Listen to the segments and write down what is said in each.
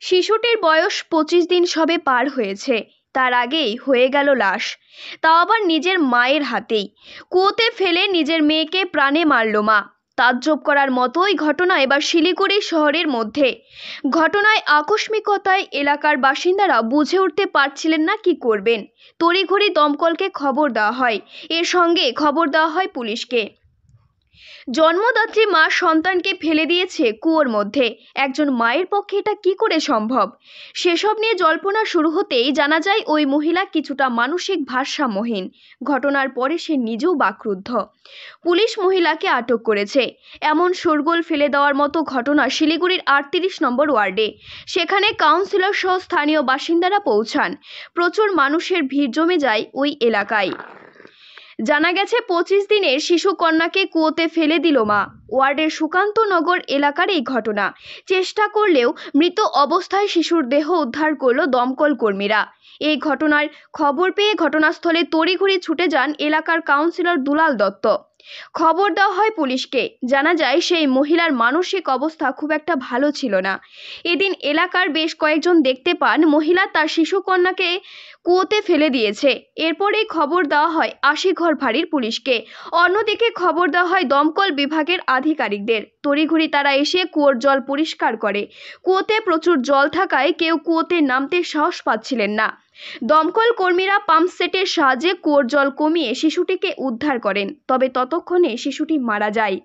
শিশুটির বয়স 25 দিন সবে পার হয়েছে, তার আগেই হয়ে গেল লাশ, তাও আবার নিজের মায়ের হাতেই। কুয়োতে ফেলে নিজের মেয়েকে প্রাণে মারল মা। তাজ্জব করার মতোই ঘটনা এবার শিলিগুড়ি শহরের মধ্যে। ঘটনায় আকস্মিকতায় এলাকার বাসিন্দারা বুঝে উঠতে পারছিলেন না কি করবেন। তড়িঘড়ি দমকলকে খবর দেওয়া হয়, এর সঙ্গে খবর দেওয়া হয় পুলিশকে। জন্মদাত্রী মা সন্তানকে ফেলে দিয়েছে কুয়োর মধ্যে। একজন মায়ের পক্ষে এটা কি করে সম্ভব? সেসব নিয়ে জল্পনা শুরু হতেই জানা যায় ওই মহিলা কিছুটা মানসিক ভারসাম্যহীন। ঘটনার পরে সে নিজেও বাকরুদ্ধ। পুলিশ মহিলাকে আটক করেছে। এমন শোরগোল ফেলে দেওয়ার মতো ঘটনা শিলিগুড়ির 38 নম্বর ওয়ার্ডে। সেখানে কাউন্সিলর সহ স্থানীয় বাসিন্দারা পৌঁছান। প্রচুর মানুষের ভিড় জমে যায় ওই এলাকায়। জানা গেছে 25 দিনের শিশু কন্যাকে কুয়োতে ফেলে দিল মা। ওয়ার্ডের সুকান্তনগর এলাকার এই ঘটনা। চেষ্টা করলেও মৃত অবস্থায় শিশুর দেহ উদ্ধার করল দমকল কর্মীরা। এই ঘটনার খবর পেয়ে ঘটনাস্থলে তড়িঘড়ি ছুটে যান এলাকার কাউন্সিলর দুলাল দত্ত। খবর দেওয়া হয় পুলিশকে। জানা যায় সেই মহিলার মানসিক অবস্থা খুব একটা ভালো ছিল না। এদিন এলাকার বেশ কয়েকজন দেখতে পান মহিলা তার শিশু কন্যাকে কুয়োতে ফেলে দিয়েছে। এরপরেই খবর দেওয়া হয় আশিঘর ফাঁড়ির পুলিশকে। অন্যদিকে খবর দেওয়া হয় দমকল বিভাগের আধিকারিকদের। তড়িঘড়ি তারা এসে কুয়োর জল পরিষ্কার করে। কুয়োতে প্রচুর জল থাকায় কেউ কুয়োতে নামতে সাহস পাচ্ছিলেন না। দমকল কর্মীরা পাম্প সেটের সাহায্যে কুয়োর জল কমিয়ে শিশুটিকে উদ্ধার করেন, তবে ততক্ষণে শিশুটি মারা যায়।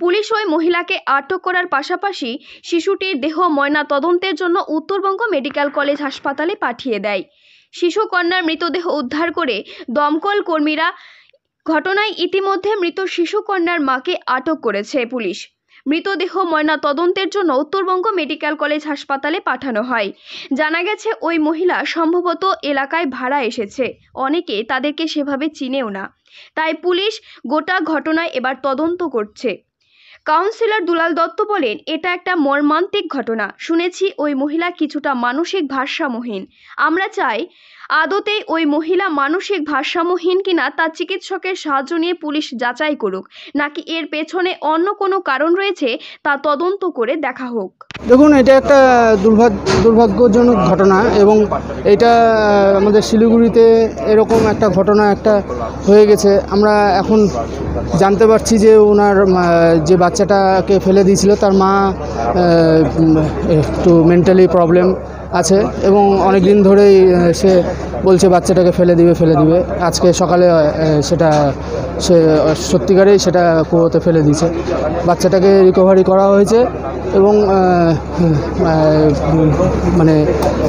পুলিশ ওই মহিলাকে আটক করার পাশাপাশি শিশুটির দেহ ময়না তদন্তের জন্য উত্তরবঙ্গ মেডিকেল কলেজ হাসপাতালে পাঠিয়ে দেয়। শিশু কন্যার মৃতদেহ উদ্ধার করে দমকল কর্মীরা। ঘটনায় ইতিমধ্যে মৃত শিশু কন্যার মাকে আটক করেছে পুলিশ। মৃতদেহ ময়না তদন্তের জন্য উত্তরবঙ্গ মেডিকেল কলেজ হাসপাতালে পাঠানো হয়। জানা গেছে ওই মহিলা সম্ভবত এলাকায় ভাড়া এসেছে। অনেকে তাদেরকে সেভাবে চিনেও না। তাই পুলিশ গোটা ঘটনায় এবার তদন্ত করছে। কাউন্সিলর দুলাল দত্ত বলেন, এটা একটা মর্মান্তিক ঘটনা। শুনেছি ওই মহিলা কিছুটা মানসিক ভারসাম্যহীন। আমরা চাই আদতে ওই মহিলা মানসিক ভারসাম্যহীন কিনা তা চিকিৎসকের সাহায্য নিয়ে পুলিশ যাচাই করুক, নাকি এর পেছনে অন্য কোনো কারণ রয়েছে তা তদন্ত করে দেখা হোক। দেখুন, এটা একটা দুর্ভাগ্যজনক ঘটনা এবং এটা আমাদের শিলিগুড়িতে এরকম একটা ঘটনা একটা হয়ে গেছে। আমরা এখন জানতে পারছি যে ওনার যে বাচ্চাটাকে ফেলে দিয়েছিল তার মা একটু মেন্টালি প্রবলেম আছে এবং অনেক দিন ধরেই সে বলছে বাচ্চাটাকে ফেলে দিবে। আজকে সকালে সেটা সে সত্যিকারেই সেটা কুয়োতে ফেলে দিয়েছে। বাচ্চাটাকে রিকভারি করা হয়েছে এবং মানে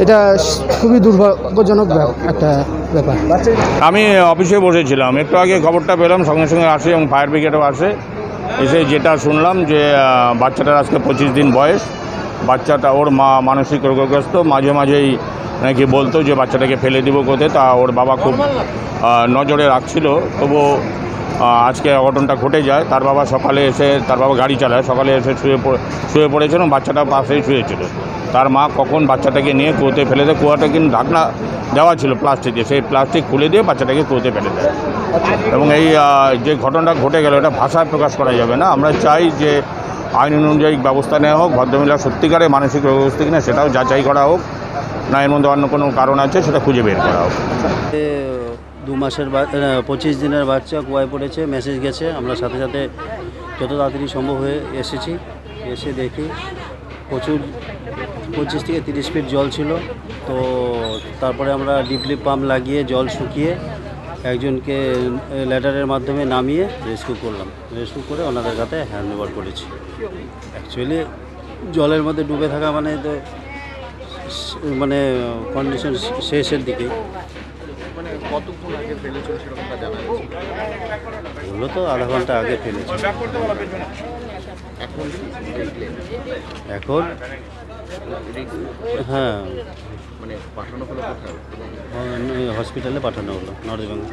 এটা খুবই দুর্ভাগ্যজনক একটা ব্যাপার। আমি অফিসে বসেছিলাম, একটু আগে খবরটা পেলাম, সঙ্গে সঙ্গে আসে এবং ফায়ার ব্রিগেডও আসে। এসে যেটা শুনলাম যে বাচ্চাটার আজকে 25 দিন বয়স। বাচ্চাটা ওর মা মানসিক রোগগ্রস্ত, মাঝে মাঝেই নাকি বলতো যে বাচ্চাটাকে ফেলে দিব কোথায়, তা ওর বাবা খুব নজরে রাখছিল। তবুও আজকে অঘটনটা ঘটে যায়। তার বাবা সকালে এসে, তার বাবা গাড়ি চালায়, সকালে এসে শুয়ে পড়েছিল এবং বাচ্চাটা পাশেই শুয়েছিল। তার মা কখন বাচ্চাটাকে নিয়ে কুয়োতে ফেলে দেয়। কুয়াটা কিন্তু ঢাকনা দেওয়া ছিল প্লাস্টিক দিয়ে, সেই প্লাস্টিক খুলে দিয়ে বাচ্চাটাকে কুয়োতে ফেলে দেয়। এবং এই যে ঘটনাটা ঘটে গেল, এটা ভাষায় প্রকাশ করা যাবে না। আমরা চাই যে আইন অনুযায়ী ব্যবস্থা নেওয়া হোক। ভদ্রমহিলা সত্যিকারে মানসিক রোগগ্রস্ত কিনা সেটাও যাচাই করা হোক, না এর মধ্যে অন্য কোনো কারণ আছে সেটা খুঁজে বের করা হোক। 2 মাসের 25 দিনের বাচ্চা কুয়ায় পড়েছে, মেসেজ গেছে। আমরা সাথে সাথে যত তাড়াতাড়ি সম্ভব হয়ে এসেছি। এসে দেখি প্রচুর 25 থেকে 30 ফিট জল ছিল। তো তারপরে আমরা ডিপলি পাম্প লাগিয়ে জল শুকিয়ে একজনকে ল্যাডারের মাধ্যমে নামিয়ে রেস্কিউ করলাম। রেস্কিউ করে ওনাদের কাছে হ্যান্ড ওভার করেছি। অ্যাকচুয়ালি জলের মধ্যে ডুবে থাকা মানে তো মানে কন্ডিশন শেষের দিকে। মানে কতক্ষণ আগে ফেলেছিল সেরকমটা জানা যাচ্ছে? ওগুলো তো আধা ঘন্টা আগে ফেলেছে। এখন হ্যাঁ, মানে পাঠানো হলো কোথায়? হসপিটালে পাঠানো হলো নর্থ বেঙ্গল।